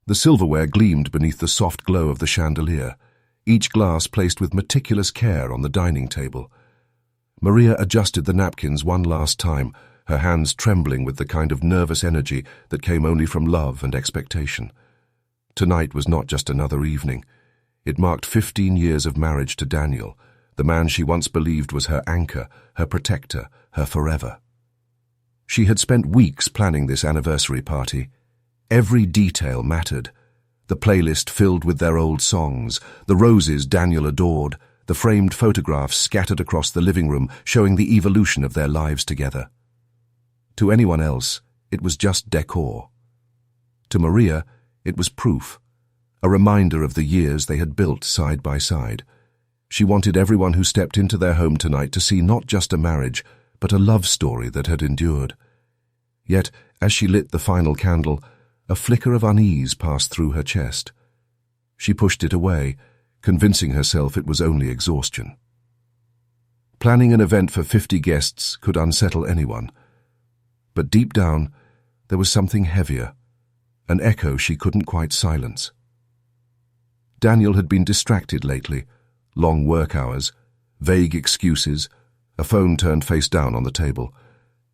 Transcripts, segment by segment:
The silverware gleamed beneath the soft glow of the chandelier, each glass placed with meticulous care on the dining table. Maria adjusted the napkins one last time, her hands trembling with the kind of nervous energy that came only from love and expectation. Tonight was not just another evening. It marked 15 years of marriage to Daniel, the man she once believed was her anchor, her protector, her forever. She had spent weeks planning this anniversary party. Every detail mattered. The playlist filled with their old songs, the roses Daniel adored, the framed photographs scattered across the living room showing the evolution of their lives together. To anyone else, it was just decor. To Maria, it was proof, a reminder of the years they had built side by side. She wanted everyone who stepped into their home tonight to see not just a marriage, but a love story that had endured. Yet, as she lit the final candle, a flicker of unease passed through her chest. She pushed it away, convincing herself it was only exhaustion. Planning an event for 50 guests could unsettle anyone. But deep down, there was something heavier, an echo she couldn't quite silence. Daniel had been distracted lately, long work hours, vague excuses, a phone turned face down on the table.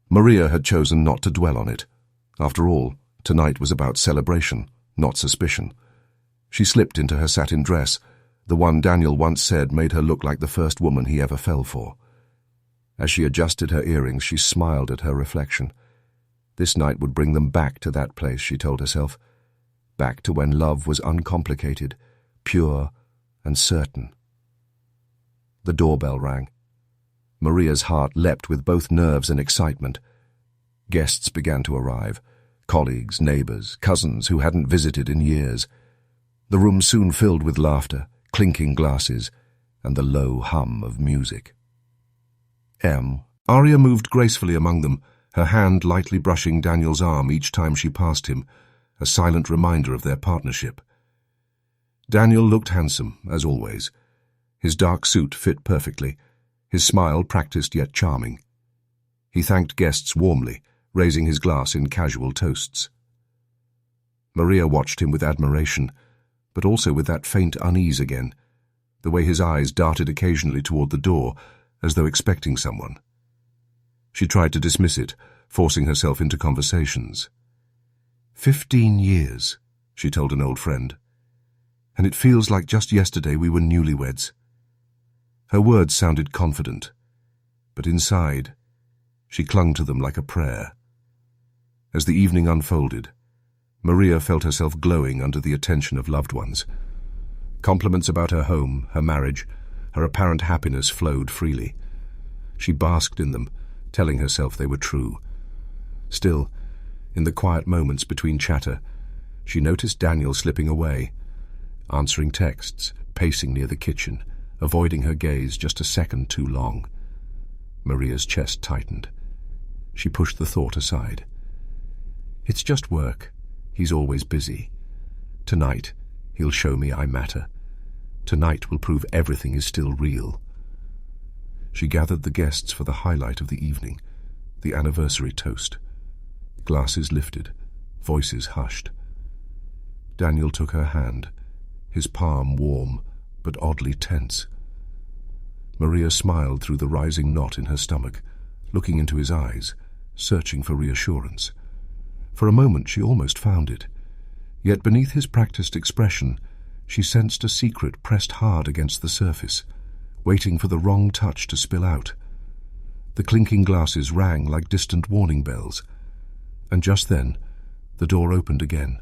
Maria had chosen not to dwell on it. After all, tonight was about celebration, not suspicion. She slipped into her satin dress, the one Daniel once said made her look like the first woman he ever fell for. As she adjusted her earrings, she smiled at her reflection. This night would bring them back to that place, she told herself, back to when love was uncomplicated, pure and certain. The doorbell rang. Maria's heart leapt with both nerves and excitement. Guests began to arrive, colleagues, neighbors, cousins who hadn't visited in years. The room soon filled with laughter, clinking glasses, and the low hum of music. Arya moved gracefully among them, her hand lightly brushing Daniel's arm each time she passed him, a silent reminder of their partnership. Daniel looked handsome, as always. His dark suit fit perfectly, his smile practiced yet charming. He thanked guests warmly, raising his glass in casual toasts. Maria watched him with admiration, but also with that faint unease again, the way his eyes darted occasionally toward the door, as though expecting someone. She tried to dismiss it, forcing herself into conversations. 15 years, she told an old friend, and it feels like just yesterday we were newlyweds. Her words sounded confident, but inside, she clung to them like a prayer. As the evening unfolded, Maria felt herself glowing under the attention of loved ones. Compliments about her home, her marriage, her apparent happiness flowed freely. She basked in them, telling herself they were true. Still, in the quiet moments between chatter, she noticed Daniel slipping away, answering texts, pacing near the kitchen, avoiding her gaze just a second too long. Maria's chest tightened. She pushed the thought aside. It's just work. He's always busy. Tonight, he'll show me I matter. Tonight will prove everything is still real. She gathered the guests for the highlight of the evening, the anniversary toast. Glasses lifted, voices hushed. Daniel took her hand, his palm warm but oddly tense. Maria smiled through the rising knot in her stomach, looking into his eyes, searching for reassurance. For a moment she almost found it. Yet beneath his practiced expression, she sensed a secret pressed hard against the surface, waiting for the wrong touch to spill out. The clinking glasses rang like distant warning bells, and just then the door opened again.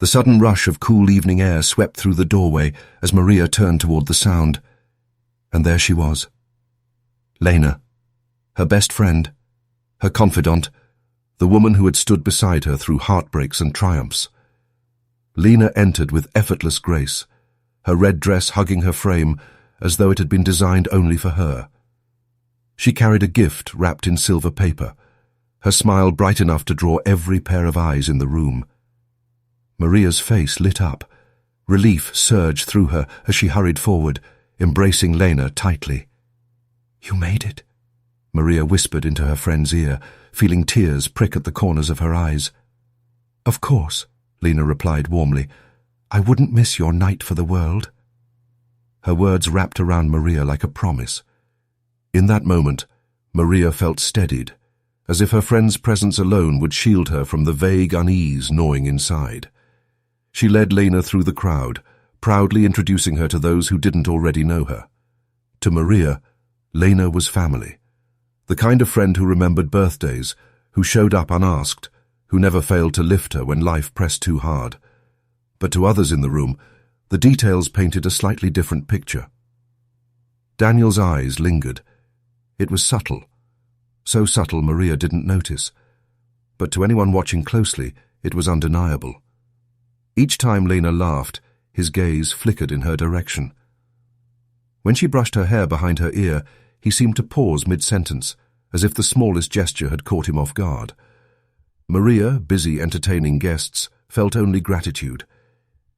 The sudden rush of cool evening air swept through the doorway as Maria turned toward the sound. And there she was. Lena, her best friend, her confidant, the woman who had stood beside her through heartbreaks and triumphs. Lena entered with effortless grace, her red dress hugging her frame as though it had been designed only for her. She carried a gift wrapped in silver paper, her smile bright enough to draw every pair of eyes in the room. Maria's face lit up. Relief surged through her as she hurried forward, embracing Lena tightly. "You made it," Maria whispered into her friend's ear, feeling tears prick at the corners of her eyes. "Of course," Lena replied warmly. "I wouldn't miss your night for the world." Her words wrapped around Maria like a promise. In that moment, Maria felt steadied, as if her friend's presence alone would shield her from the vague unease gnawing inside. She led Lena through the crowd, proudly introducing her to those who didn't already know her. To Maria, Lena was family. The kind of friend who remembered birthdays, who showed up unasked, who never failed to lift her when life pressed too hard. But to others in the room, the details painted a slightly different picture. Daniel's eyes lingered. It was subtle. So subtle Maria didn't notice. But to anyone watching closely, it was undeniable. Each time Lena laughed, his gaze flickered in her direction. When she brushed her hair behind her ear, he seemed to pause mid-sentence, as if the smallest gesture had caught him off guard. Maria, busy entertaining guests, felt only gratitude.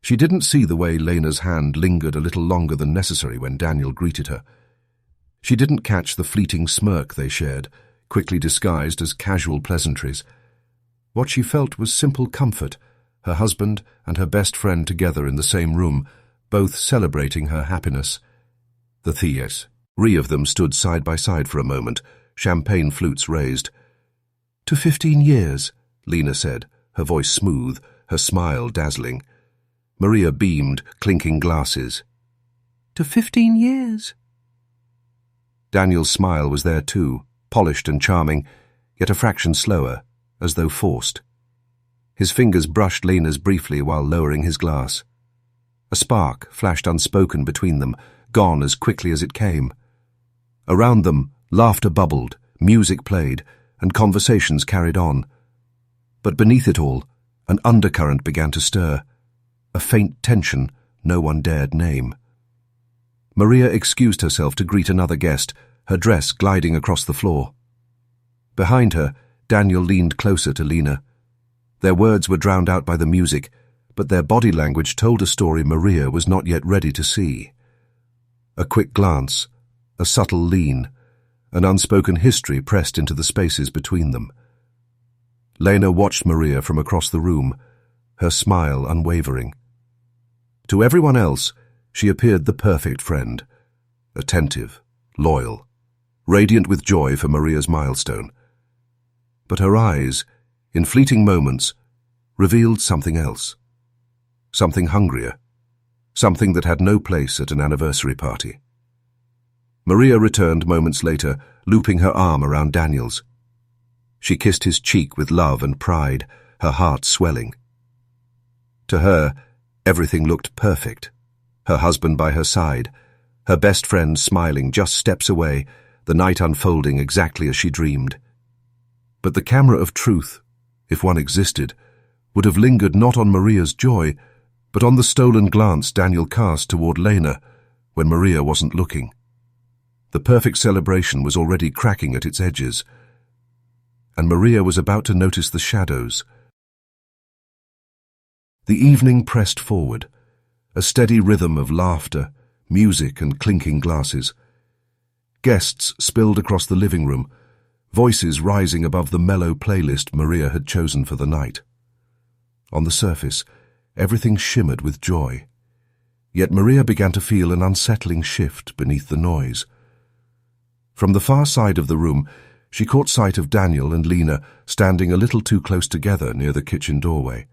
She didn't see the way Lena's hand lingered a little longer than necessary when Daniel greeted her. She didn't catch the fleeting smirk they shared, quickly disguised as casual pleasantries. What she felt was simple comfort, her husband and her best friend together in the same room, both celebrating her happiness. The three of them stood side by side for a moment, champagne flutes raised. "To 15 years, Lena said, her voice smooth, her smile dazzling. Maria beamed, clinking glasses. "To 15 years. Daniel's smile was there too, polished and charming, yet a fraction slower, as though forced. His fingers brushed Lena's briefly while lowering his glass. A spark flashed unspoken between them, gone as quickly as it came. Around them, laughter bubbled, music played, and conversations carried on. But beneath it all, an undercurrent began to stir, a faint tension no one dared name. Maria excused herself to greet another guest, her dress gliding across the floor. Behind her, Daniel leaned closer to Lena. Their words were drowned out by the music, but their body language told a story Maria was not yet ready to see. A quick glance, a subtle lean, an unspoken history pressed into the spaces between them. Lena watched Maria from across the room, her smile unwavering. To everyone else, she appeared the perfect friend, attentive, loyal, radiant with joy for Maria's milestone. But her eyes, in fleeting moments, revealed something else, something hungrier, something that had no place at an anniversary party. Maria returned moments later, looping her arm around Daniel's. She kissed his cheek with love and pride, her heart swelling. To her, everything looked perfect. Her husband by her side, her best friend smiling just steps away, the night unfolding exactly as she dreamed. But the camera of truth, if one existed, would have lingered not on Maria's joy, but on the stolen glance Daniel cast toward Lena when Maria wasn't looking. The perfect celebration was already cracking at its edges, and Maria was about to notice the shadows. The evening pressed forward, a steady rhythm of laughter, music and clinking glasses. Guests spilled across the living room, voices rising above the mellow playlist Maria had chosen for the night. On the surface, everything shimmered with joy. Yet Maria began to feel an unsettling shift beneath the noise. From the far side of the room, she caught sight of Daniel and Lena standing a little too close together near the kitchen doorway.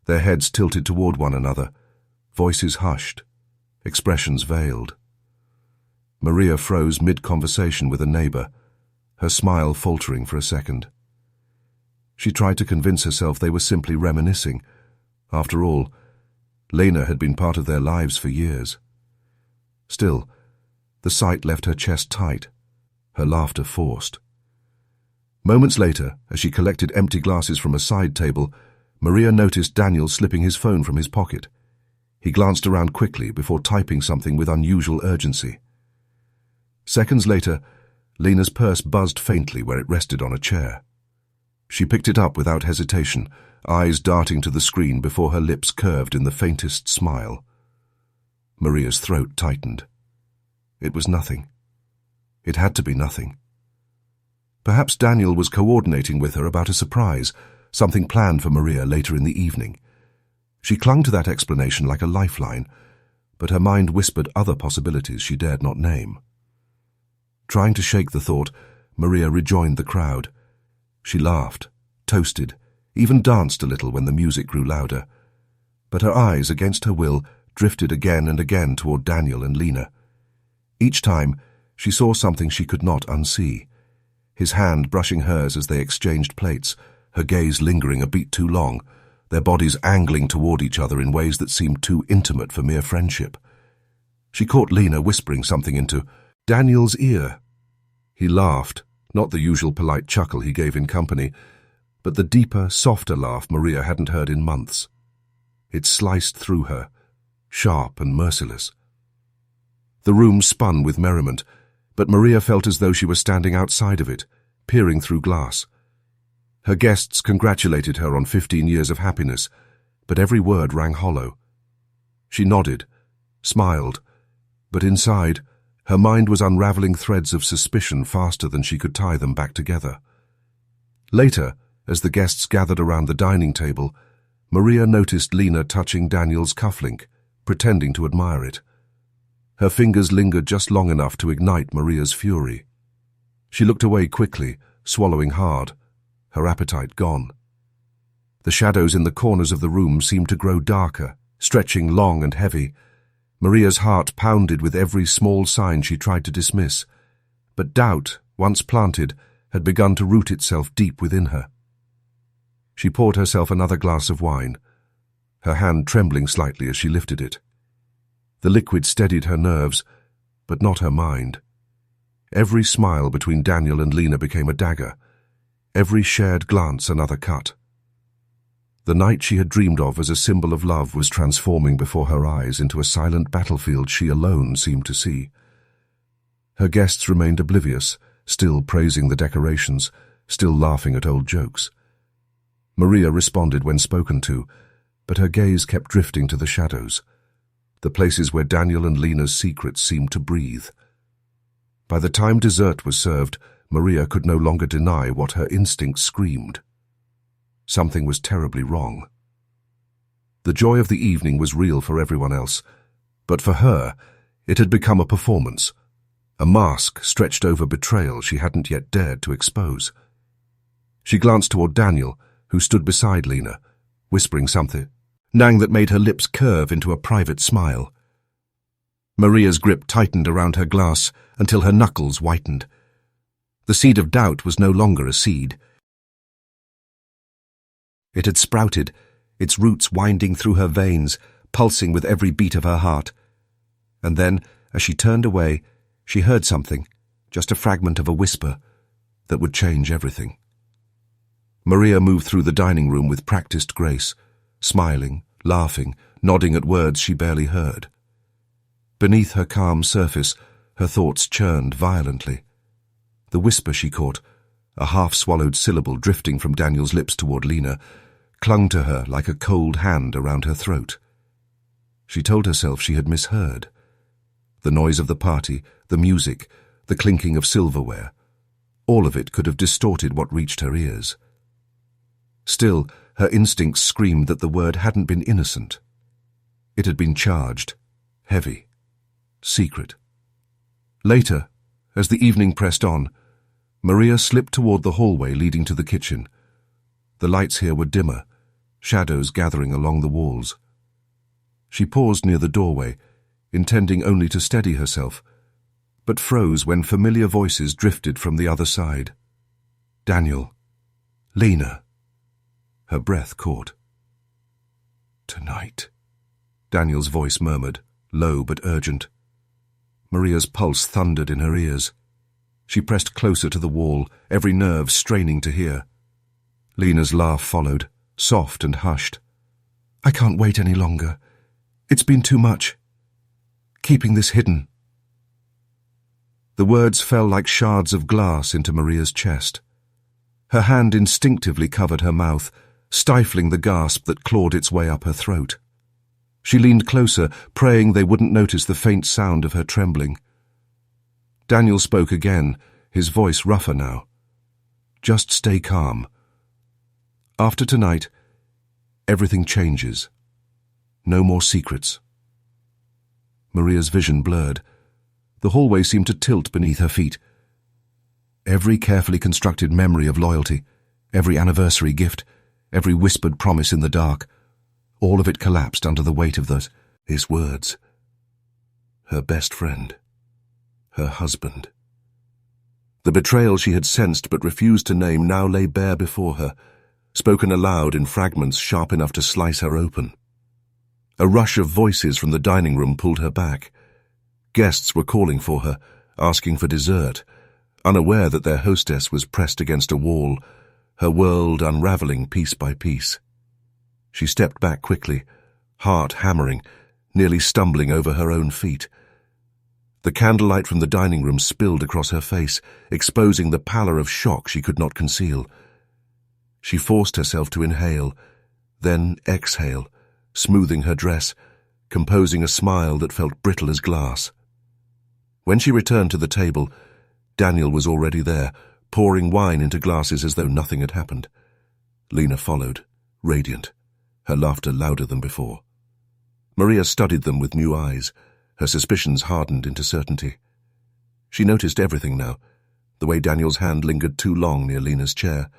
Their heads tilted toward one another, voices hushed, expressions veiled. Maria froze mid-conversation with a neighbor, her smile faltering for a second. She tried to convince herself they were simply reminiscing. After all, Lena had been part of their lives for years. Still, the sight left her chest tight, her laughter forced. Moments later, as she collected empty glasses from a side table, Maria noticed Daniel slipping his phone from his pocket. He glanced around quickly before typing something with unusual urgency. Seconds later, Lena's purse buzzed faintly where it rested on a chair. She picked it up without hesitation, eyes darting to the screen before her lips curved in the faintest smile. Maria's throat tightened. It was nothing. It had to be nothing. Perhaps Daniel was coordinating with her about a surprise, something planned for Maria later in the evening. She clung to that explanation like a lifeline, but her mind whispered other possibilities she dared not name. Trying to shake the thought, Maria rejoined the crowd. She laughed, toasted, even danced a little when the music grew louder. But her eyes, against her will, drifted again and again toward Daniel and Lena. Each time, she saw something she could not unsee. His hand brushing hers as they exchanged plates, her gaze lingering a beat too long, their bodies angling toward each other in ways that seemed too intimate for mere friendship. She caught Lena whispering something into Daniel's ear. He laughed, not the usual polite chuckle he gave in company, but the deeper, softer laugh Maria hadn't heard in months. It sliced through her, sharp and merciless. The room spun with merriment, but Maria felt as though she were standing outside of it, peering through glass. Her guests congratulated her on 15 years of happiness, but every word rang hollow. She nodded, smiled, but inside, her mind was unraveling threads of suspicion faster than she could tie them back together. Later, as the guests gathered around the dining table, Maria noticed Lena touching Daniel's cufflink, pretending to admire it. Her fingers lingered just long enough to ignite Maria's fury. She looked away quickly, swallowing hard, her appetite gone. The shadows in the corners of the room seemed to grow darker, stretching long and heavy. Maria's heart pounded with every small sign she tried to dismiss, but doubt, once planted, had begun to root itself deep within her. She poured herself another glass of wine, her hand trembling slightly as she lifted it. The liquid steadied her nerves, but not her mind. Every smile between Daniel and Lena became a dagger, every shared glance another cut. The night she had dreamed of as a symbol of love was transforming before her eyes into a silent battlefield she alone seemed to see. Her guests remained oblivious, still praising the decorations, still laughing at old jokes. Maria responded when spoken to, but her gaze kept drifting to the shadows, the places where Daniel and Lena's secrets seemed to breathe. By the time dessert was served, Maria could no longer deny what her instincts screamed. Something was terribly wrong. The joy of the evening was real for everyone else, but for her, it had become a performance, a mask stretched over betrayal she hadn't yet dared to expose. She glanced toward Daniel, who stood beside Lena, whispering something that made her lips curve into a private smile. Maria's grip tightened around her glass until her knuckles whitened. The seed of doubt was no longer a seed. It had sprouted, its roots winding through her veins, pulsing with every beat of her heart. And then, as she turned away, she heard something, just a fragment of a whisper, that would change everything. Maria moved through the dining room with practiced grace, smiling, laughing, nodding at words she barely heard. Beneath her calm surface, her thoughts churned violently. The whisper she caught, a half-swallowed syllable drifting from Daniel's lips toward Lena, clung to her like a cold hand around her throat. She told herself she had misheard. The noise of the party, the music, the clinking of silverware, all of it could have distorted what reached her ears. Still, her instincts screamed that the word hadn't been innocent. It had been charged, heavy, secret. Later, as the evening pressed on, Maria slipped toward the hallway leading to the kitchen. The lights here were dimmer, shadows gathering along the walls. She paused near the doorway, intending only to steady herself, but froze when familiar voices drifted from the other side. Daniel. Lena. Her breath caught. "Tonight," Daniel's voice murmured, low but urgent. Maria's pulse thundered in her ears. She pressed closer to the wall, every nerve straining to hear. Lena's laugh followed, soft and hushed. "I can't wait any longer. It's been too much. Keeping this hidden." The words fell like shards of glass into Maria's chest. Her hand instinctively covered her mouth, stifling the gasp that clawed its way up her throat. She leaned closer, praying they wouldn't notice the faint sound of her trembling. Daniel spoke again, his voice rougher now. "Just stay calm. After tonight, everything changes. No more secrets. Maria's vision blurred. The hallway seemed to tilt beneath her feet. Every carefully constructed memory of loyalty, every anniversary gift, every whispered promise in the dark, all of it collapsed under the weight of his words. Her best friend. Her husband. The betrayal she had sensed but refused to name now lay bare before her, spoken aloud in fragments sharp enough to slice her open. A rush of voices from the dining room pulled her back. Guests were calling for her, asking for dessert, unaware that their hostess was pressed against a wall, her world unraveling piece by piece. She stepped back quickly, heart hammering, nearly stumbling over her own feet. The candlelight from the dining room spilled across her face, exposing the pallor of shock she could not conceal. She forced herself to inhale, then exhale, smoothing her dress, composing a smile that felt brittle as glass. When she returned to the table, Daniel was already there, pouring wine into glasses as though nothing had happened. Lena followed, radiant, her laughter louder than before. Maria studied them with new eyes, her suspicions hardened into certainty. She noticed everything now, the way Daniel's hand lingered too long near Lena's chair,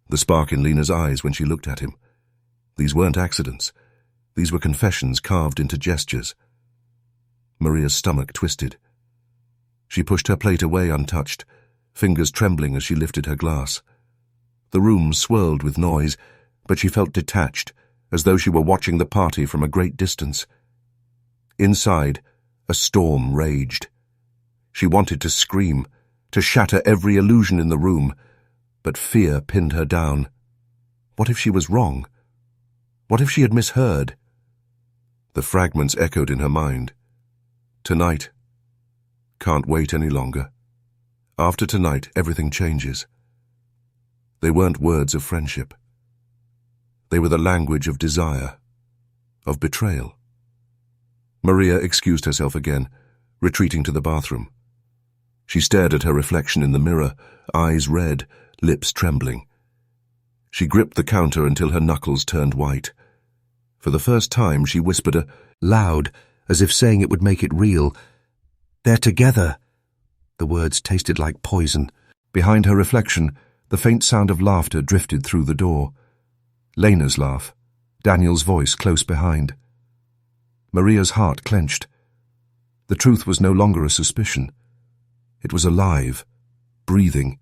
the spark in Lena's eyes when she looked at him. These weren't accidents. These were confessions carved into gestures. Maria's stomach twisted. She pushed her plate away untouched, fingers trembling as she lifted her glass. The room swirled with noise, but she felt detached, as though she were watching the party from a great distance. Inside, a storm raged. She wanted to scream, to shatter every illusion in the room, but fear pinned her down. What if she was wrong? What if she had misheard? The fragments echoed in her mind. Tonight. Can't wait any longer. After tonight, everything changes. They weren't words of friendship. They were the language of desire, of betrayal. Maria excused herself again, retreating to the bathroom. She stared at her reflection in the mirror, eyes red, lips trembling. She gripped the counter until her knuckles turned white. For the first time, she whispered loud, as if saying it would make it real. "They're together." The words tasted like poison. Behind her reflection, the faint sound of laughter drifted through the door. Lena's laugh, Daniel's voice close behind. Maria's heart clenched. The truth was no longer a suspicion. It was alive, breathing,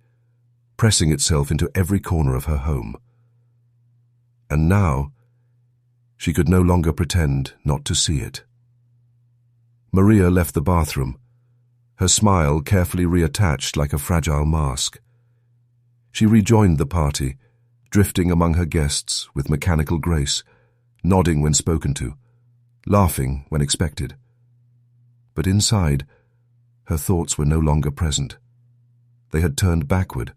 pressing itself into every corner of her home. And now, she could no longer pretend not to see it. Maria left the bathroom, her smile carefully reattached like a fragile mask. She rejoined the party, drifting among her guests with mechanical grace, nodding when spoken to, laughing when expected. But inside, her thoughts were no longer present. They had turned backward,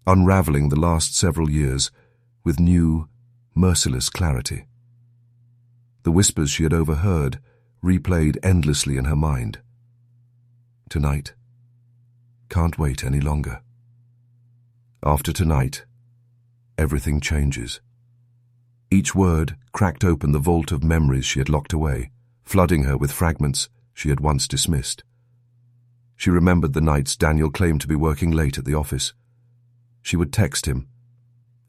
unraveling the last several years with new, merciless clarity. The whispers she had overheard replayed endlessly in her mind. Tonight. Can't wait any longer. After tonight, everything changes. Each word cracked open the vault of memories she had locked away, flooding her with fragments she had once dismissed. She remembered the nights Daniel claimed to be working late at the office. She would text him,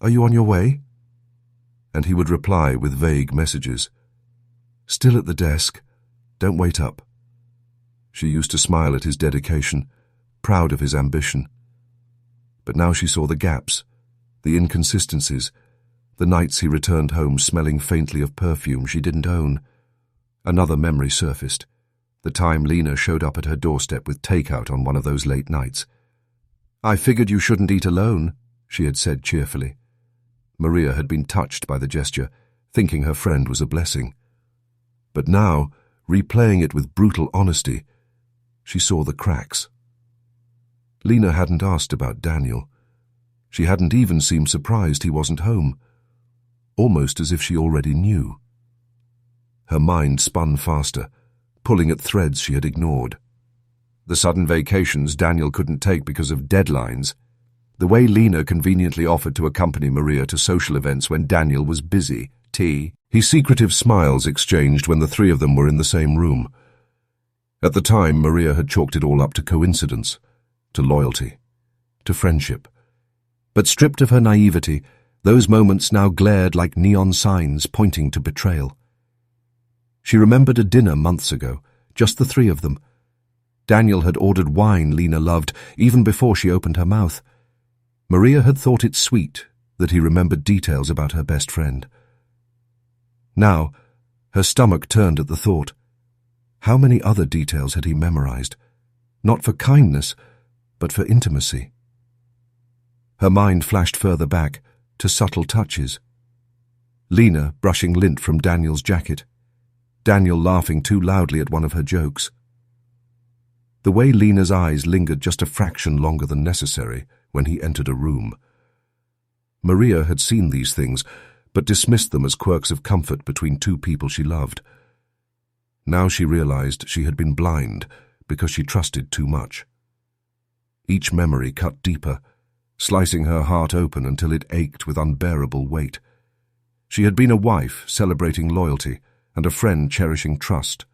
"Are you on your way?" And he would reply with vague messages. "Still at the desk. Don't wait up." She used to smile at his dedication, proud of his ambition. But now she saw the gaps, the inconsistencies, the nights he returned home smelling faintly of perfume she didn't own. Another memory surfaced, the time Lena showed up at her doorstep with takeout on one of those late nights. "I figured you shouldn't eat alone," she had said cheerfully. Maria had been touched by the gesture, thinking her friend was a blessing. But now, replaying it with brutal honesty, she saw the cracks. Lena hadn't asked about Daniel. She hadn't even seemed surprised he wasn't home, almost as if she already knew. Her mind spun faster, pulling at threads she had ignored. The sudden vacations Daniel couldn't take because of deadlines, the way Lena conveniently offered to accompany Maria to social events when Daniel was busy, tea, Secretive smiles exchanged when the three of them were in the same room. At the time, Maria had chalked it all up to coincidence, to loyalty, to friendship. But stripped of her naivety, those moments now glared like neon signs pointing to betrayal. She remembered a dinner months ago, just the three of them. Daniel had ordered wine Lena loved even before she opened her mouth. Maria had thought it sweet that he remembered details about her best friend. Now, her stomach turned at the thought. How many other details had he memorized? Not for kindness, but for intimacy. Her mind flashed further back, to subtle touches. Lena brushing lint from Daniel's jacket. Daniel laughing too loudly at one of her jokes. The way Lena's eyes lingered just a fraction longer than necessary when he entered a room. Maria had seen these things, but dismissed them as quirks of comfort between two people she loved. Now she realized she had been blind because she trusted too much. Each memory cut deeper, slicing her heart open until it ached with unbearable weight. She had been a wife celebrating loyalty and a friend cherishing trust,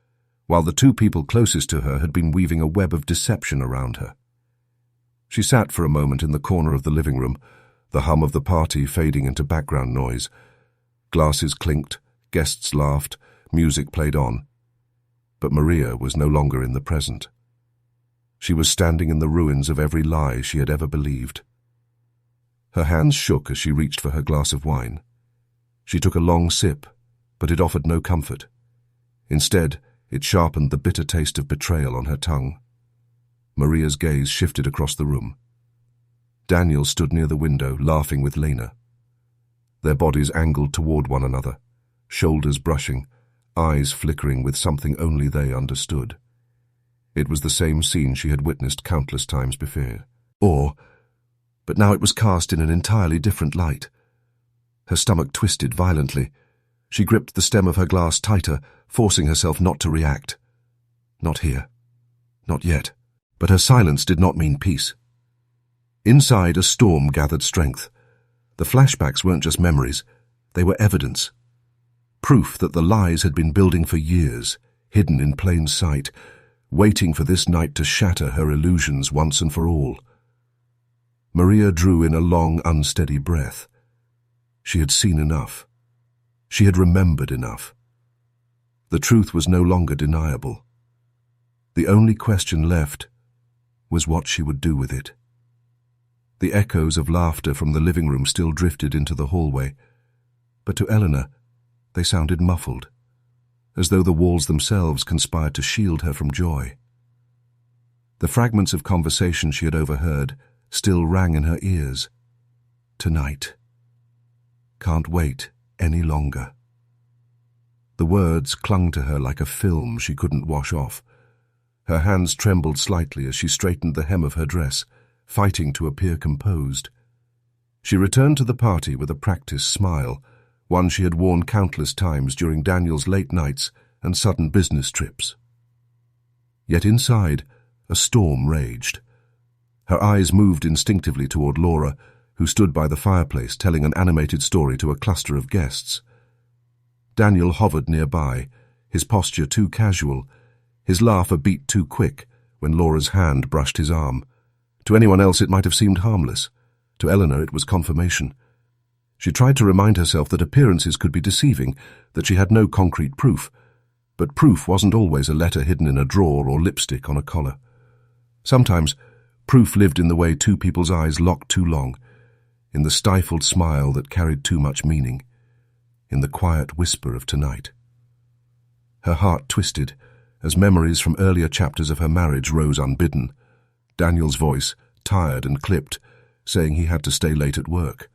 while the two people closest to her had been weaving a web of deception around her. She sat for a moment in the corner of the living room, the hum of the party fading into background noise. Glasses clinked, guests laughed, music played on. But Maria was no longer in the present. She was standing in the ruins of every lie she had ever believed. Her hands shook as she reached for her glass of wine. She took a long sip, but it offered no comfort. Instead, it sharpened the bitter taste of betrayal on her tongue. Maria's gaze shifted across the room. Daniel stood near the window, laughing with Lena. Their bodies angled toward one another, shoulders brushing, eyes flickering with something only they understood. It was the same scene she had witnessed countless times before. But now it was cast in an entirely different light. Her stomach twisted violently. She gripped the stem of her glass tighter, forcing herself not to react. Not here. Not yet. But her silence did not mean peace. Inside, a storm gathered strength. The flashbacks weren't just memories, they were evidence. Proof that the lies had been building for years, hidden in plain sight, waiting for this night to shatter her illusions once and for all. Maria drew in a long, unsteady breath. She had seen enough. She had remembered enough. The truth was no longer deniable. The only question left was what she would do with it. The echoes of laughter from the living room still drifted into the hallway, but to Eleanor, they sounded muffled, as though the walls themselves conspired to shield her from joy. The fragments of conversation she had overheard still rang in her ears. Tonight. Can't wait any longer. The words clung to her like a film she couldn't wash off. Her hands trembled slightly as she straightened the hem of her dress, fighting to appear composed. She returned to the party with a practiced smile, one she had worn countless times during Daniel's late nights and sudden business trips. Yet inside, a storm raged. Her eyes moved instinctively toward Laura, who stood by the fireplace telling an animated story to a cluster of guests. Daniel hovered nearby, his posture too casual, his laugh a beat too quick when Laura's hand brushed his arm. To anyone else it might have seemed harmless. To Eleanor it was confirmation. She tried to remind herself that appearances could be deceiving, that she had no concrete proof. But proof wasn't always a letter hidden in a drawer or lipstick on a collar. Sometimes proof lived in the way two people's eyes locked too long, in the stifled smile that carried too much meaning, in the quiet whisper of tonight. Her heart twisted as memories from earlier chapters of her marriage rose unbidden. Daniel's voice, tired and clipped, saying he had to stay late at work.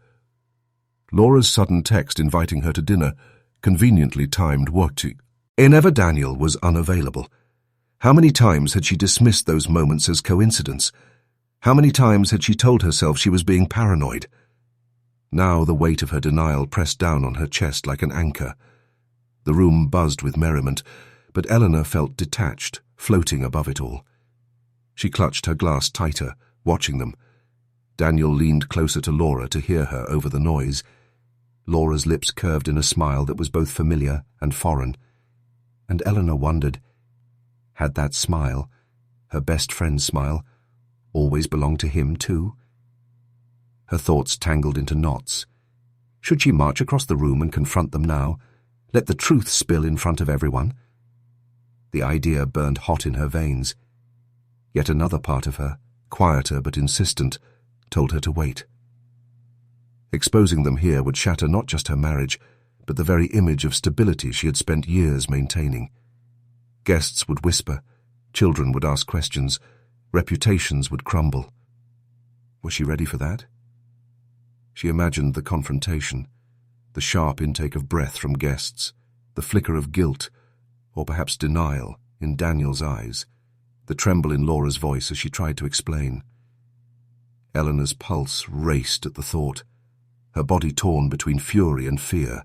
Laura's sudden text inviting her to dinner, conveniently timed working. Whenever Daniel was unavailable, how many times had she dismissed those moments as coincidence? How many times had she told herself she was being paranoid? Now the weight of her denial pressed down on her chest like an anchor. The room buzzed with merriment, but Eleanor felt detached, floating above it all. She clutched her glass tighter, watching them. Daniel leaned closer to Laura to hear her over the noise. Laura's lips curved in a smile that was both familiar and foreign, and Eleanor wondered, had that smile, her best friend's smile, always belonged to him too? Her thoughts tangled into knots. Should she march across the room and confront them now, let the truth spill in front of everyone? The idea burned hot in her veins. Yet another part of her, quieter but insistent, told her to wait. Exposing them here would shatter not just her marriage, but the very image of stability she had spent years maintaining. Guests would whisper, children would ask questions, reputations would crumble. Was she ready for that? She imagined the confrontation, the sharp intake of breath from guests, the flicker of guilt, or perhaps denial, in Daniel's eyes, the tremble in Laura's voice as she tried to explain. Eleanor's pulse raced at the thought, her body torn between fury and fear.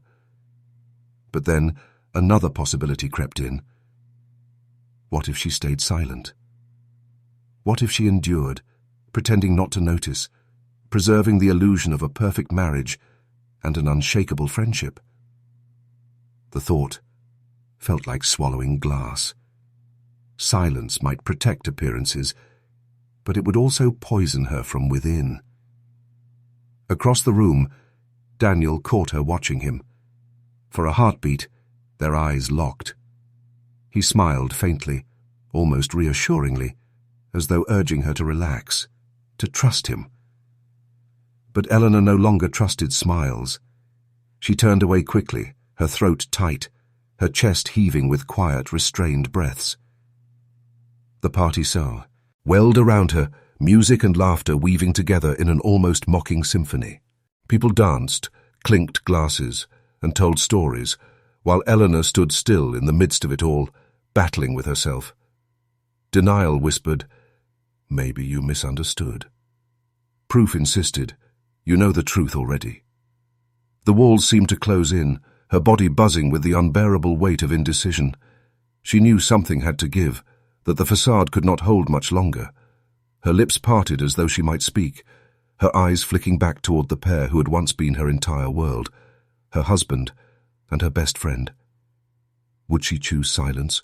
But then another possibility crept in. What if she stayed silent? What if she endured, pretending not to notice, preserving the illusion of a perfect marriage and an unshakable friendship? The thought felt like swallowing glass. Silence might protect appearances, but it would also poison her from within. Across the room, Daniel caught her watching him. For a heartbeat, their eyes locked. He smiled faintly, almost reassuringly, as though urging her to relax, to trust him. But Eleanor no longer trusted smiles. She turned away quickly, her throat tight, her chest heaving with quiet, restrained breaths. The party welled around her, music and laughter weaving together in an almost mocking symphony. People danced, clinked glasses, and told stories, while Eleanor stood still in the midst of it all, battling with herself. Denial whispered, "Maybe you misunderstood." Proof insisted, "You know the truth already." The walls seemed to close in, her body buzzing with the unbearable weight of indecision. She knew something had to give, that the facade could not hold much longer. Her lips parted as though she might speak, her eyes flicking back toward the pair who had once been her entire world, her husband and her best friend. Would she choose silence,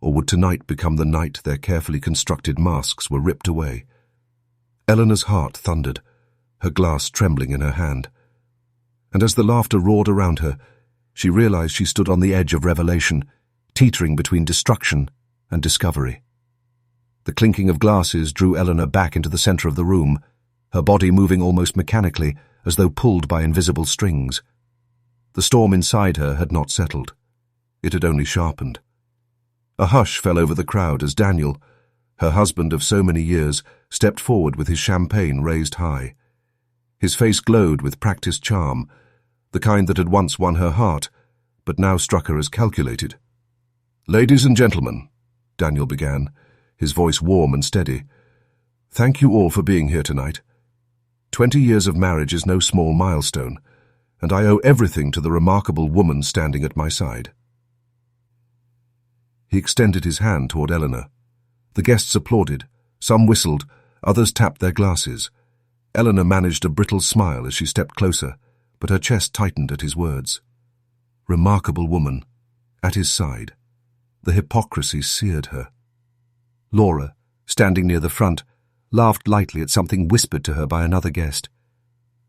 or would tonight become the night their carefully constructed masks were ripped away? Eleanor's heart thundered, her glass trembling in her hand. And as the laughter roared around her, she realized she stood on the edge of revelation, teetering between destruction and discovery. The clinking of glasses drew Eleanor back into the center of the room, her body moving almost mechanically, as though pulled by invisible strings. The storm inside her had not settled. It had only sharpened. A hush fell over the crowd as Daniel, her husband of so many years, stepped forward with his champagne raised high. His face glowed with practiced charm, the kind that had once won her heart, but now struck her as calculated. "Ladies and gentlemen," Daniel began, his voice warm and steady, "thank you all for being here tonight. 20 years of marriage is no small milestone, and I owe everything to the remarkable woman standing at my side." He extended his hand toward Eleanor. The guests applauded, some whistled, others tapped their glasses. Eleanor managed a brittle smile as she stepped closer, but her chest tightened at his words. Remarkable woman, at his side. The hypocrisy seared her. Laura, standing near the front, laughed lightly at something whispered to her by another guest.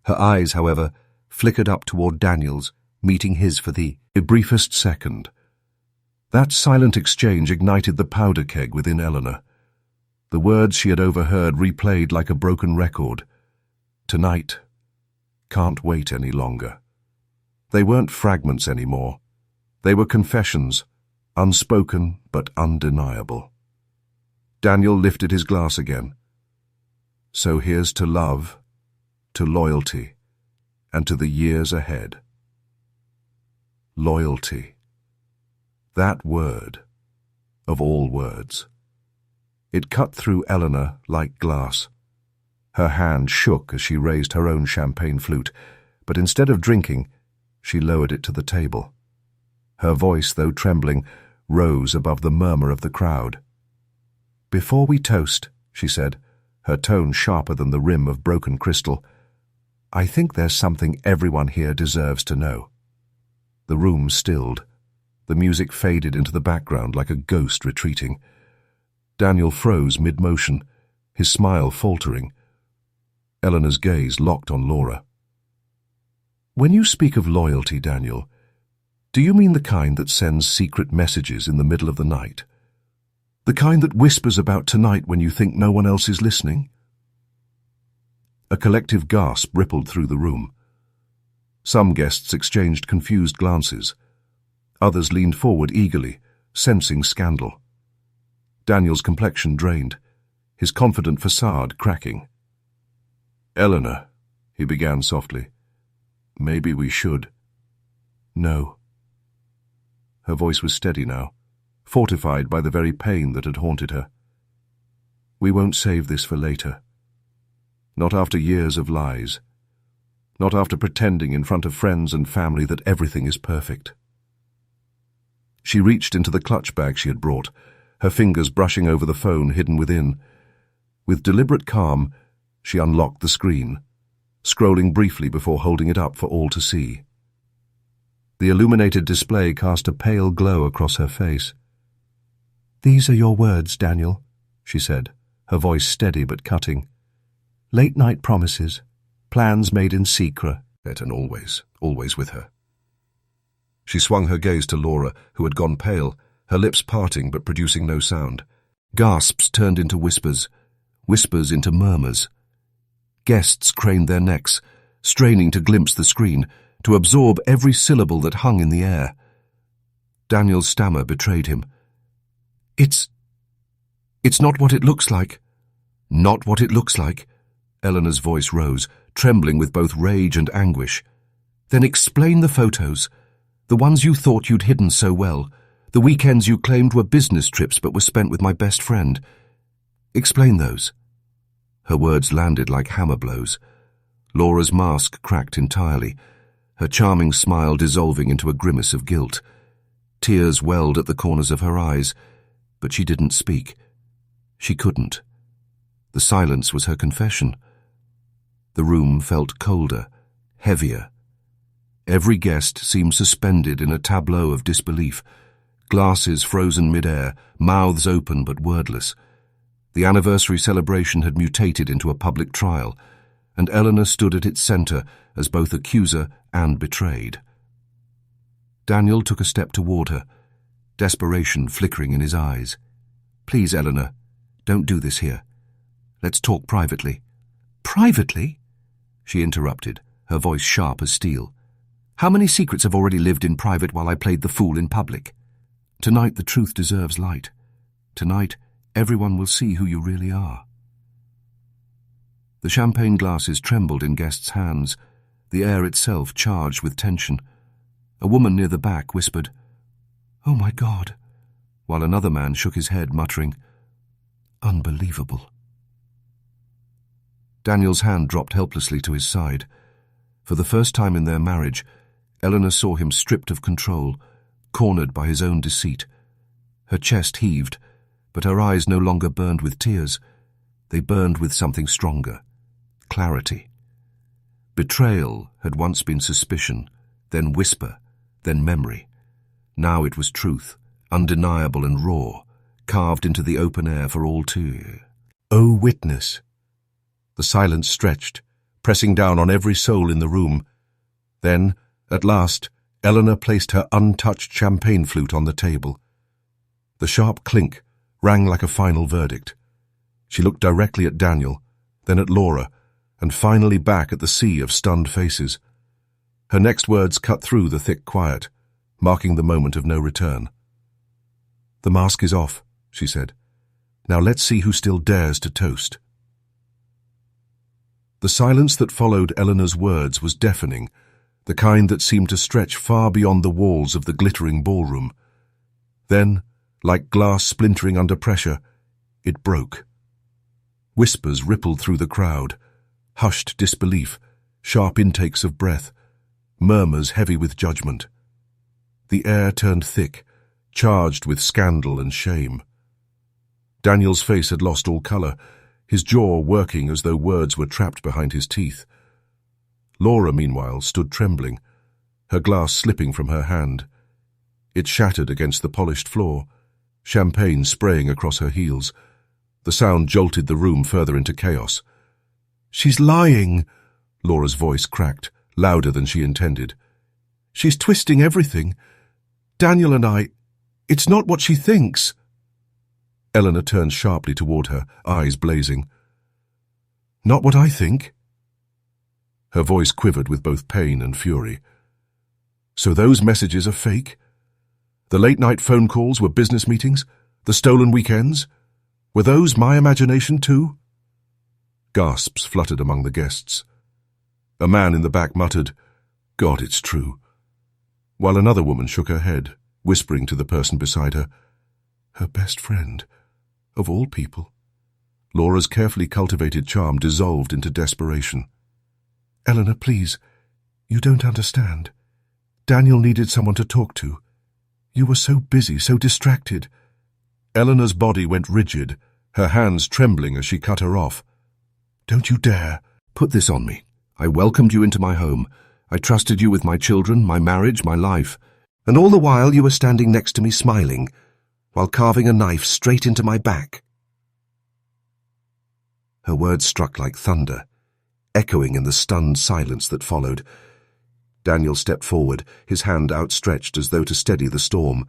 Her eyes, however, flickered up toward Daniel's, meeting his for the briefest second. That silent exchange ignited the powder keg within Eleanor. The words she had overheard replayed like a broken record. Tonight. Can't wait any longer. They weren't fragments anymore. They were confessions, unspoken but undeniable. Daniel lifted his glass again. So here's to love, to loyalty, and to the years ahead. Loyalty. That word, of all words. It cut through Eleanor like glass. Her hand shook as she raised her own champagne flute, but instead of drinking, she lowered it to the table. Her voice, though trembling, rose above the murmur of the crowd. "Before we toast," she said, her tone sharper than the rim of broken crystal, I think there's something everyone here deserves to know." The room stilled. The music faded into the background like a ghost retreating. Daniel froze mid-motion, his smile faltering. Eleanor's gaze locked on Laura. "When you speak of loyalty, Daniel, do you mean the kind that sends secret messages in the middle of the night? The kind that whispers about tonight when you think no one else is listening?" A collective gasp rippled through the room. Some guests exchanged confused glances. Others leaned forward eagerly, sensing scandal. Daniel's complexion drained, his confident facade cracking. "Eleanor," he began softly, "maybe we should." "No." Her voice was steady now, fortified by the very pain that had haunted her. "We won't save this for later. Not after years of lies. Not after pretending in front of friends and family that everything is perfect." She reached into the clutch bag she had brought, her fingers brushing over the phone hidden within. With deliberate calm, she unlocked the screen, scrolling briefly before holding it up for all to see. The illuminated display cast a pale glow across her face. "These are your words, Daniel," she said, her voice steady but cutting. "Late-night promises, plans made in secret, and always with her." She swung her gaze to Laura, who had gone pale, her lips parting but producing no sound. Gasps turned into whispers, whispers into murmurs. Guests craned their necks, straining to glimpse the screen, to absorb every syllable that hung in the air. Daniel's stammer betrayed him. It's not what it looks like." "Not what it looks like?" Eleanor's voice rose, trembling with both rage and anguish. "Then explain the photos. The ones you thought you'd hidden so well. The weekends you claimed were business trips but were spent with my best friend. Explain those." Her words landed like hammer blows. Laura's mask cracked entirely, her charming smile dissolving into a grimace of guilt. Tears welled at the corners of her eyes, but she didn't speak. She couldn't. The silence was her confession. The room felt colder, heavier. Every guest seemed suspended in a tableau of disbelief, glasses frozen mid-air, mouths open but wordless. The anniversary celebration had mutated into a public trial, and Eleanor stood at its center as both accuser and betrayed. Daniel took a step toward her, desperation flickering in his eyes. "Please, Eleanor, don't do this here. Let's talk privately." "Privately?" she interrupted, her voice sharp as steel. "How many secrets have already lived in private while I played the fool in public? Tonight the truth deserves light. Tonight everyone will see who you really are." The champagne glasses trembled in guests' hands, the air itself charged with tension. A woman near the back whispered, "Oh my God," while another man shook his head, muttering, "Unbelievable." Daniel's hand dropped helplessly to his side. For the first time in their marriage, Eleanor saw him stripped of control, cornered by his own deceit. Her chest heaved, but her eyes no longer burned with tears. They burned with something stronger, clarity. Betrayal had once been suspicion, then whisper, then memory. Now it was truth, undeniable and raw, carved into the open air for all to hear. "O witness!" The silence stretched, pressing down on every soul in the room. Then, at last, Eleanor placed her untouched champagne flute on the table. The sharp clink rang like a final verdict. She looked directly at Daniel, then at Laura, and finally back at the sea of stunned faces. Her next words cut through the thick quiet, marking the moment of no return. "The mask is off," she said. "Now let's see who still dares to toast." The silence that followed Eleanor's words was deafening, the kind that seemed to stretch far beyond the walls of the glittering ballroom. Then, like glass splintering under pressure, it broke. Whispers rippled through the crowd, hushed disbelief, sharp intakes of breath, murmurs heavy with judgment. The air turned thick, charged with scandal and shame. Daniel's face had lost all color, his jaw working as though words were trapped behind his teeth. Laura, meanwhile, stood trembling, her glass slipping from her hand. It shattered against the polished floor, champagne spraying across her heels. The sound jolted the room further into chaos. "She's lying," Laura's voice cracked, louder than she intended. "She's twisting everything. Daniel and it's not what she thinks." Eleanor turned sharply toward her, eyes blazing. "Not what I think?" Her voice quivered with both pain and fury. "So those messages are fake? The late-night phone calls were business meetings? The stolen weekends? Were those my imagination too?" Gasps fluttered among the guests. A man in the back muttered, "God, it's true," while another woman shook her head, whispering to the person beside her, "Her best friend, of all people." Laura's carefully cultivated charm dissolved into desperation. "Eleanor, please, you don't understand. Daniel needed someone to talk to. You were so busy, so distracted." Eleanor's body went rigid, her hands trembling as she cut her off. "Don't you dare put this on me. I welcomed you into my home. I trusted you with my children, my marriage, my life. And all the while you were standing next to me smiling, while carving a knife straight into my back." Her words struck like thunder, echoing in the stunned silence that followed. Daniel stepped forward, his hand outstretched as though to steady the storm.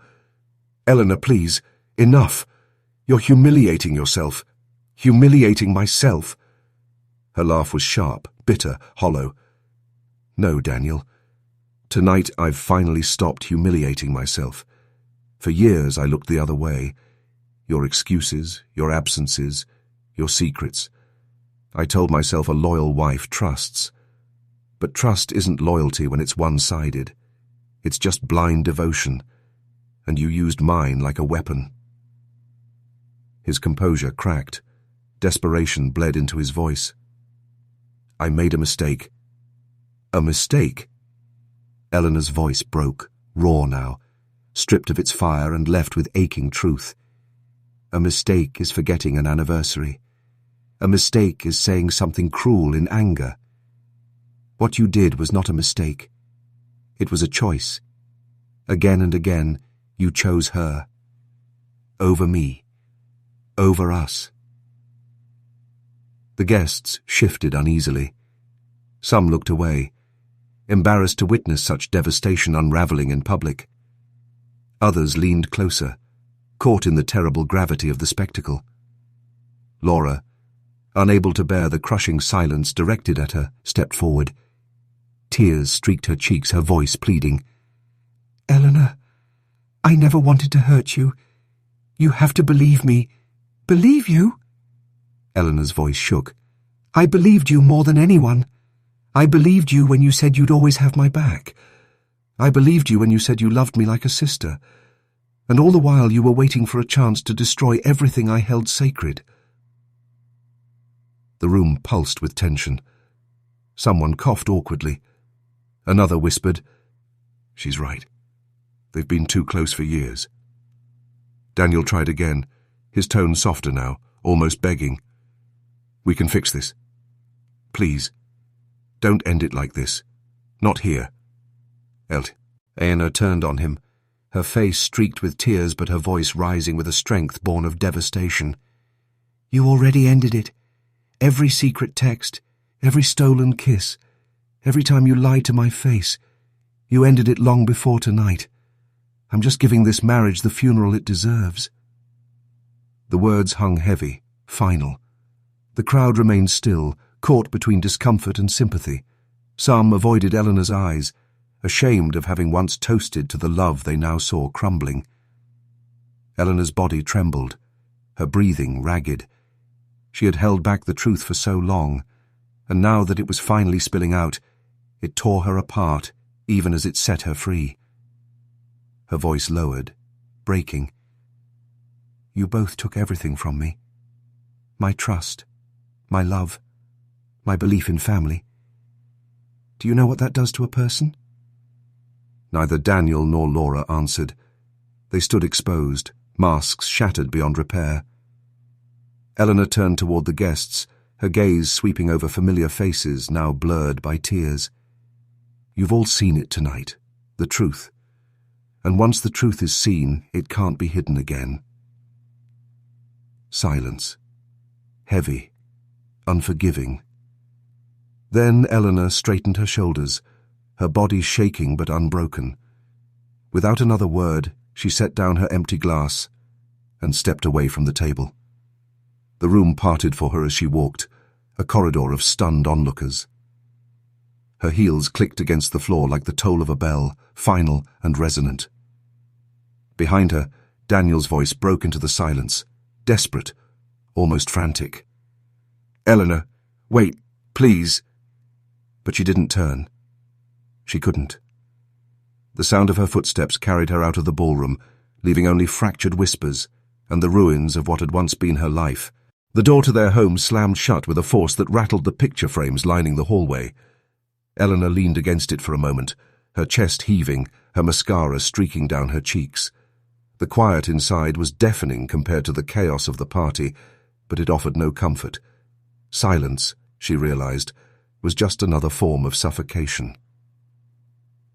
"Eleanor, please, enough. You're humiliating yourself. Humiliating myself." Her laugh was sharp, bitter, hollow. "No, Daniel. Tonight I've finally stopped humiliating myself. For years I looked the other way. Your excuses, your absences, your secrets. I told myself a loyal wife trusts. But trust isn't loyalty when it's one-sided. It's just blind devotion. And you used mine like a weapon." His composure cracked. Desperation bled into his voice. "I made a mistake." "A mistake?" Eleanor's voice broke, raw now, stripped of its fire and left with aching truth. "A mistake is forgetting an anniversary. A mistake is saying something cruel in anger. What you did was not a mistake. It was a choice. Again and again, you chose her. Over me. Over us." The guests shifted uneasily. Some looked away, embarrassed to witness such devastation unraveling in public. Others leaned closer, caught in the terrible gravity of the spectacle. Laura, unable to bear the crushing silence directed at her, stepped forward. Tears streaked her cheeks, her voice pleading. "Eleanor, I never wanted to hurt you. You have to believe me." "Believe you?" Eleanor's voice shook. "I believed you more than anyone. I believed you when you said you'd always have my back. I believed you when you said you loved me like a sister. And all the while you were waiting for a chance to destroy everything I held sacred." The room pulsed with tension. Someone coughed awkwardly. Another whispered, "She's right. They've been too close for years." Daniel tried again, his tone softer now, almost begging. "We can fix this. Please, don't end it like this. Not here." Eleanor turned on him, her face streaked with tears but her voice rising with a strength born of devastation. "You already ended it. Every secret text, every stolen kiss, every time you lied to my face, you ended it long before tonight. I'm just giving this marriage the funeral it deserves." The words hung heavy, final. The crowd remained still, caught between discomfort and sympathy. Some avoided Eleanor's eyes, ashamed of having once toasted to the love they now saw crumbling. Eleanor's body trembled, her breathing ragged. She had held back the truth for so long, and now that it was finally spilling out, it tore her apart, even as it set her free. Her voice lowered, breaking. "You both took everything from me. My trust, my love, my belief in family. Do you know what that does to a person?" Neither Daniel nor Laura answered. They stood exposed, masks shattered beyond repair. Eleanor turned toward the guests, her gaze sweeping over familiar faces now blurred by tears. You've all seen it tonight, the truth. And once the truth is seen, it can't be hidden again. Silence. Heavy. Unforgiving. Then Eleanor straightened her shoulders, her body shaking but unbroken. Without another word, she set down her empty glass and stepped away from the table. The room parted for her as she walked, a corridor of stunned onlookers. Her heels clicked against the floor like the toll of a bell, final and resonant. Behind her, Daniel's voice broke into the silence, desperate, almost frantic. "Eleanor, wait, please." But she didn't turn. She couldn't. The sound of her footsteps carried her out of the ballroom, leaving only fractured whispers and the ruins of what had once been her life. The door to their home slammed shut with a force that rattled the picture frames lining the hallway. Eleanor leaned against it for a moment, her chest heaving, her mascara streaking down her cheeks. The quiet inside was deafening compared to the chaos of the party, but it offered no comfort. Silence, she realized, was just another form of suffocation.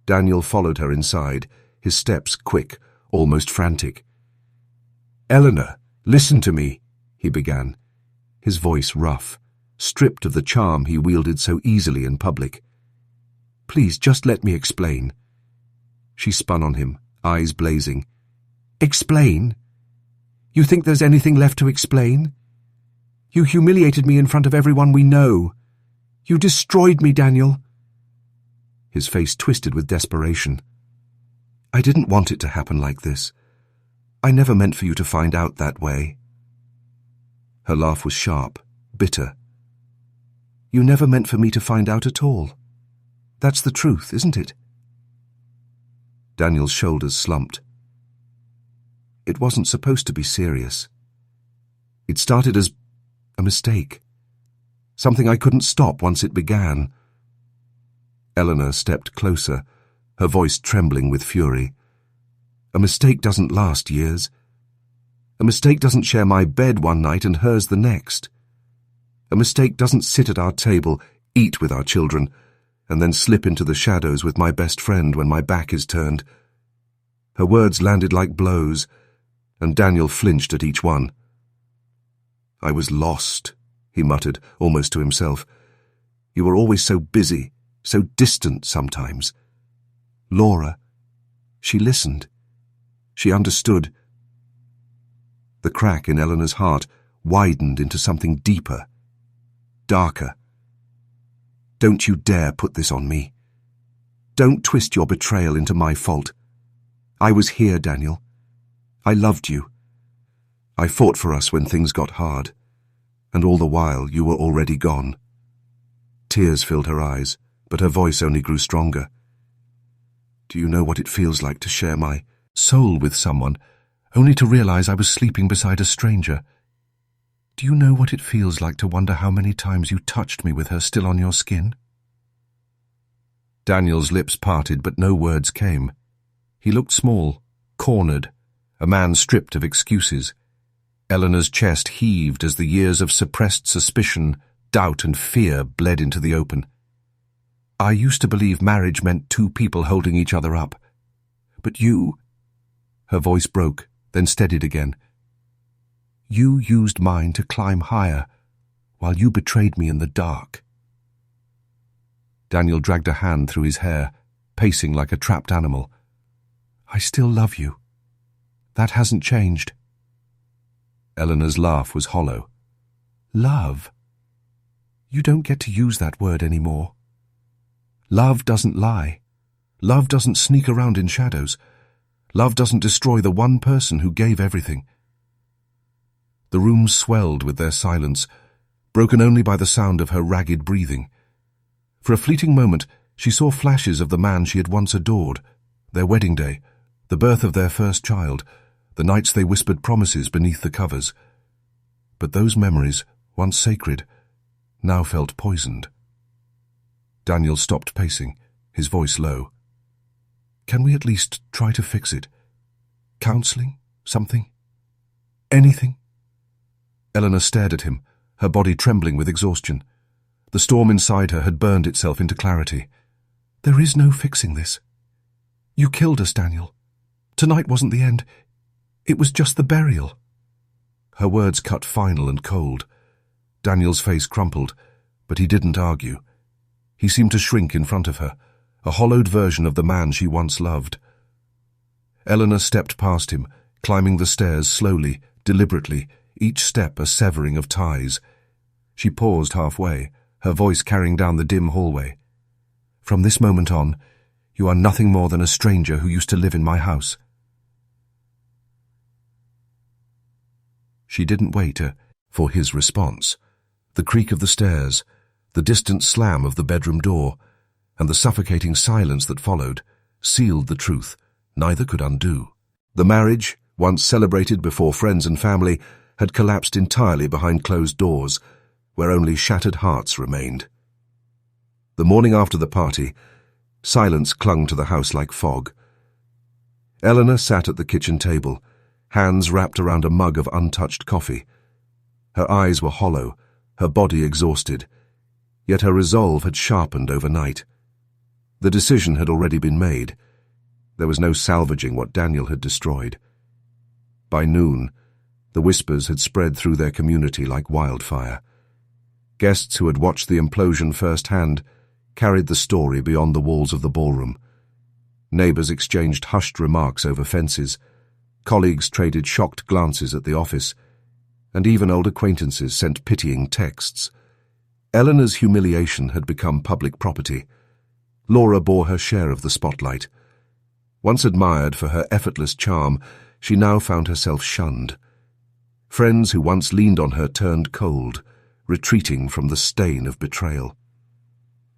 Daniel followed her inside, his steps quick, almost frantic. "Eleanor, listen to me," he began, his voice rough, stripped of the charm he wielded so easily in public. "Please, just let me explain." She spun on him, eyes blazing. "Explain? You think there's anything left to explain? You humiliated me in front of everyone we know. You destroyed me, Daniel." His face twisted with desperation. "I didn't want it to happen like this. I never meant for you to find out that way." Her laugh was sharp, bitter. "You never meant for me to find out at all. That's the truth, isn't it?" Daniel's shoulders slumped. It wasn't supposed to be serious. It started as a mistake. Something I couldn't stop once it began. Eleanor stepped closer, her voice trembling with fury. "A mistake doesn't last years. A mistake doesn't share my bed one night and hers the next. A mistake doesn't sit at our table, eat with our children, and then slip into the shadows with my best friend when my back is turned." Her words landed like blows, and Daniel flinched at each one. "I was lost," he muttered, almost to himself. "You were always so busy, so distant sometimes." Laura. She listened. She understood. The crack in Eleanor's heart widened into something deeper, darker. "Don't you dare put this on me. Don't twist your betrayal into my fault. I was here, Daniel. I loved you. I fought for us when things got hard, and all the while you were already gone." Tears filled her eyes, but her voice only grew stronger. "Do you know what it feels like to share my soul with someone, only to realize I was sleeping beside a stranger? Do you know what it feels like to wonder how many times you touched me with her still on your skin?" Daniel's lips parted, but no words came. He looked small, cornered, a man stripped of excuses. Eleanor's chest heaved as the years of suppressed suspicion, doubt and fear bled into the open. "I used to believe marriage meant two people holding each other up. But you—" Her voice broke, then steadied again. "You used mine to climb higher, while you betrayed me in the dark." Daniel dragged a hand through his hair, pacing like a trapped animal. "I still love you. That hasn't changed." Eleanor's laugh was hollow. "Love? You don't get to use that word anymore. Love doesn't lie. Love doesn't sneak around in shadows. Love doesn't destroy the one person who gave everything." The room swelled with their silence, broken only by the sound of her ragged breathing. For a fleeting moment, she saw flashes of the man she had once adored, their wedding day, the birth of their first child, the nights they whispered promises beneath the covers. But those memories, once sacred, now felt poisoned. Daniel stopped pacing, his voice low. "Can we at least try to fix it? Counseling? Something? Anything?" Eleanor stared at him, her body trembling with exhaustion. The storm inside her had burned itself into clarity. There is no fixing this. You killed us, Daniel. Tonight wasn't the end. It was just the burial." Her words cut final and cold. Daniel's face crumpled, but he didn't argue. He seemed to shrink in front of her, a hollowed version of the man she once loved. Eleanor stepped past him, climbing the stairs slowly, deliberately, each step a severing of ties. She paused halfway, her voice carrying down the dim hallway. "From this moment on, you are nothing more than a stranger who used to live in my house." She didn't wait for his response. The creak of the stairs, the distant slam of the bedroom door, and the suffocating silence that followed sealed the truth neither could undo. The marriage, once celebrated before friends and family, had collapsed entirely behind closed doors, where only shattered hearts remained. The morning after the party, silence clung to the house like fog. Eleanor sat at the kitchen table, hands wrapped around a mug of untouched coffee. Her eyes were hollow, her body exhausted, yet her resolve had sharpened overnight. The decision had already been made. There was no salvaging what Daniel had destroyed. By noon, the whispers had spread through their community like wildfire. Guests who had watched the implosion firsthand carried the story beyond the walls of the ballroom. Neighbors exchanged hushed remarks over fences. Colleagues traded shocked glances at the office, and even old acquaintances sent pitying texts. Eleanor's humiliation had become public property. Laura bore her share of the spotlight. Once admired for her effortless charm, she now found herself shunned. Friends who once leaned on her turned cold, retreating from the stain of betrayal.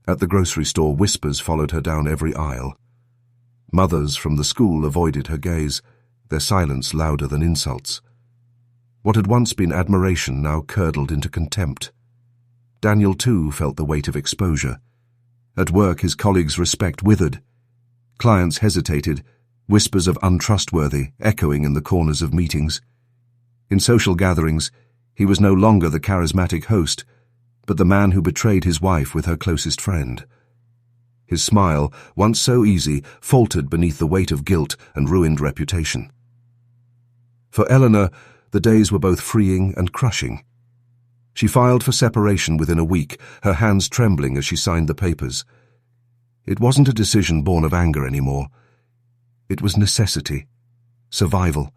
At the grocery store, whispers followed her down every aisle. Mothers from the school avoided her gaze, their silence louder than insults. What had once been admiration now curdled into contempt. Daniel, too, felt the weight of exposure. At work, his colleagues' respect withered. Clients hesitated, whispers of untrustworthy echoing in the corners of meetings. In social gatherings, he was no longer the charismatic host, but the man who betrayed his wife with her closest friend. His smile, once so easy, faltered beneath the weight of guilt and ruined reputation. For Eleanor, the days were both freeing and crushing. She filed for separation within a week, her hands trembling as she signed the papers. It wasn't a decision born of anger anymore. It was necessity, survival.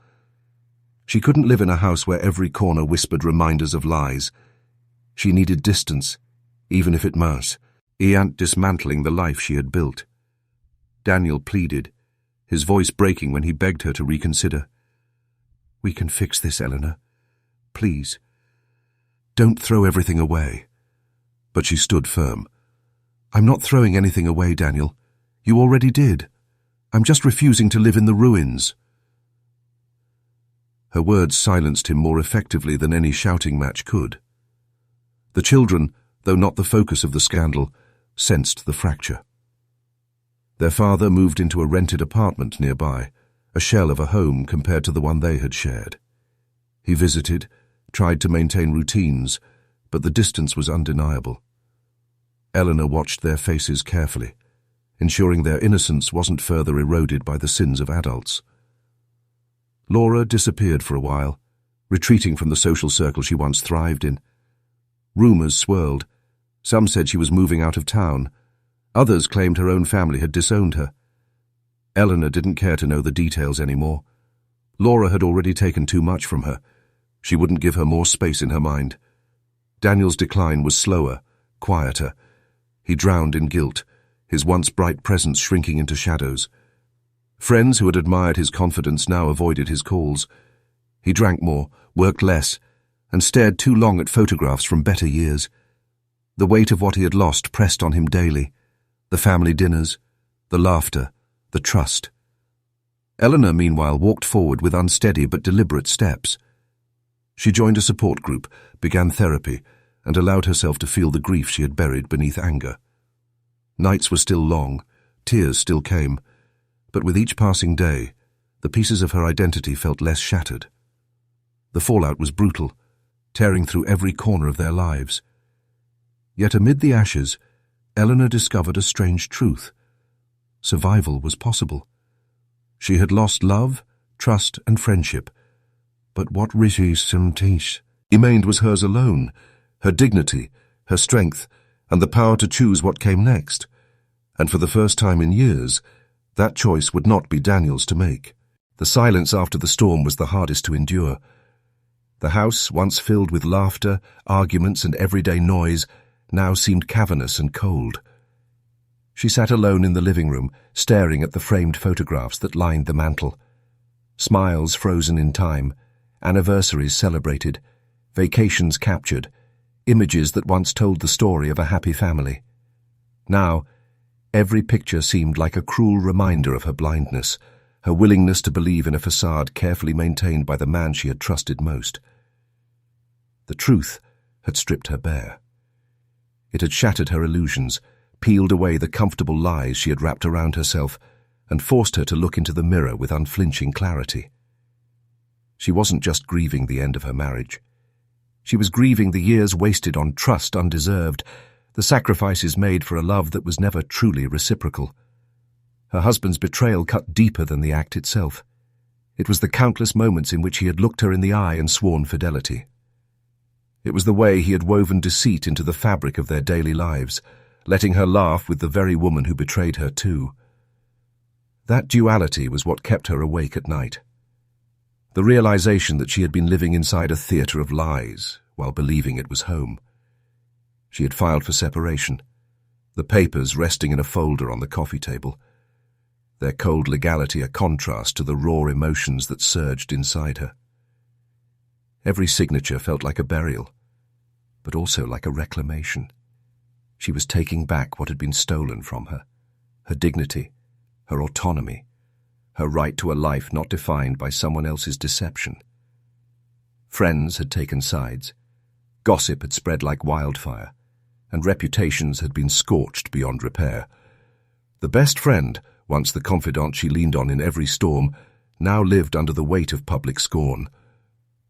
She couldn't live in a house where every corner whispered reminders of lies. She needed distance, even if it meant dismantling the life she had built. Daniel pleaded, his voice breaking when he begged her to reconsider. "We can fix this, Eleanor. Please. Don't throw everything away." But she stood firm. "I'm not throwing anything away, Daniel. You already did. I'm just refusing to live in the ruins." Her words silenced him more effectively than any shouting match could. The children, though not the focus of the scandal, sensed the fracture. Their father moved into a rented apartment nearby, a shell of a home compared to the one they had shared. He visited, tried to maintain routines, but the distance was undeniable. Eleanor watched their faces carefully, ensuring their innocence wasn't further eroded by the sins of adults. Laura disappeared for a while, retreating from the social circle she once thrived in. Rumors swirled. Some said she was moving out of town. Others claimed her own family had disowned her. Eleanor didn't care to know the details anymore. Laura had already taken too much from her. She wouldn't give her more space in her mind. Daniel's decline was slower, quieter. He drowned in guilt, his once bright presence shrinking into shadows. Friends who had admired his confidence now avoided his calls. He drank more, worked less, and stared too long at photographs from better years. The weight of what he had lost pressed on him daily. The family dinners, the laughter, the trust. Eleanor, meanwhile, walked forward with unsteady but deliberate steps. She joined a support group, began therapy, and allowed herself to feel the grief she had buried beneath anger. Nights were still long, tears still came, but with each passing day, the pieces of her identity felt less shattered. The fallout was brutal, tearing through every corner of their lives. Yet amid the ashes, Eleanor discovered a strange truth. Survival was possible. She had lost love, trust, and friendship. But what resemblance remained was hers alone, her dignity, her strength, and the power to choose what came next. And for the first time in years, that choice would not be Daniel's to make. The silence after the storm was the hardest to endure. The house, once filled with laughter, arguments, and everyday noise, now seemed cavernous and cold. She sat alone in the living room, staring at the framed photographs that lined the mantel. Smiles frozen in time, anniversaries celebrated, vacations captured, images that once told the story of a happy family. Now, every picture seemed like a cruel reminder of her blindness, her willingness to believe in a facade carefully maintained by the man she had trusted most. The truth had stripped her bare. It had shattered her illusions, peeled away the comfortable lies she had wrapped around herself, and forced her to look into the mirror with unflinching clarity. She wasn't just grieving the end of her marriage. She was grieving the years wasted on trust undeserved, the sacrifices made for a love that was never truly reciprocal. Her husband's betrayal cut deeper than the act itself. It was the countless moments in which he had looked her in the eye and sworn fidelity. It was the way he had woven deceit into the fabric of their daily lives, letting her laugh with the very woman who betrayed her too. That duality was what kept her awake at night. The realization that she had been living inside a theater of lies while believing it was home. She had filed for separation, the papers resting in a folder on the coffee table, their cold legality a contrast to the raw emotions that surged inside her. Every signature felt like a burial, but also like a reclamation. She was taking back what had been stolen from her, her dignity, her autonomy, her right to a life not defined by someone else's deception. Friends had taken sides, gossip had spread like wildfire, and reputations had been scorched beyond repair. The best friend, once the confidant she leaned on in every storm, now lived under the weight of public scorn.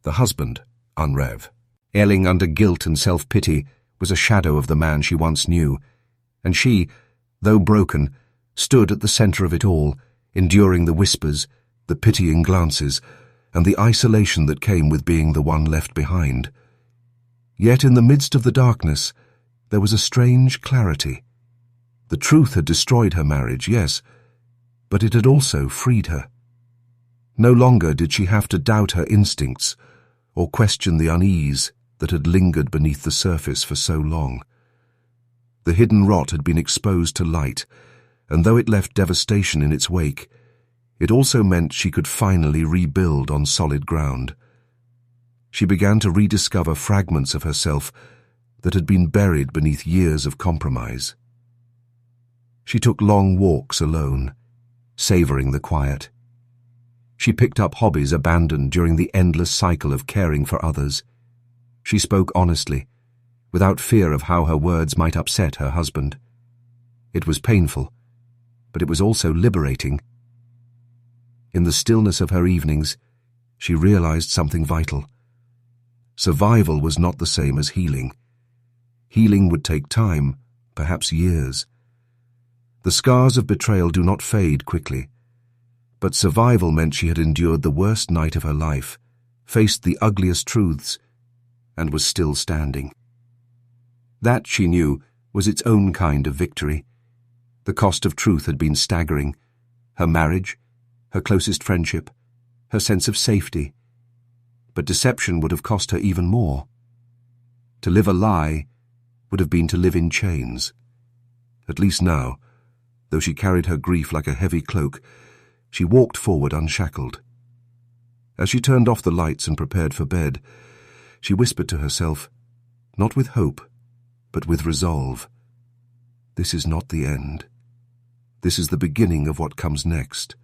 The husband, unrev, ailing under guilt and self-pity, was a shadow of the man she once knew, and she, though broken, stood at the center of it all, enduring the whispers, the pitying glances, and the isolation that came with being the one left behind. Yet in the midst of the darkness, there was a strange clarity. The truth had destroyed her marriage, yes, but it had also freed her. No longer did she have to doubt her instincts or question the unease that had lingered beneath the surface for so long. The hidden rot had been exposed to light, and though it left devastation in its wake, it also meant she could finally rebuild on solid ground. She began to rediscover fragments of herself that had been buried beneath years of compromise. She took long walks alone, savoring the quiet. She picked up hobbies abandoned during the endless cycle of caring for others. She spoke honestly, without fear of how her words might upset her husband. It was painful, but it was also liberating. In the stillness of her evenings, she realized something vital. Survival was not the same as healing. Healing would take time, perhaps years. The scars of betrayal do not fade quickly, but survival meant she had endured the worst night of her life, faced the ugliest truths, and was still standing. That, she knew, was its own kind of victory. The cost of truth had been staggering. Her marriage, her closest friendship, her sense of safety. But deception would have cost her even more. To live a lie would have been to live in chains. At least now, though she carried her grief like a heavy cloak, she walked forward unshackled. As she turned off the lights and prepared for bed, she whispered to herself, not with hope, but with resolve, "This is not the end. This is the beginning of what comes next."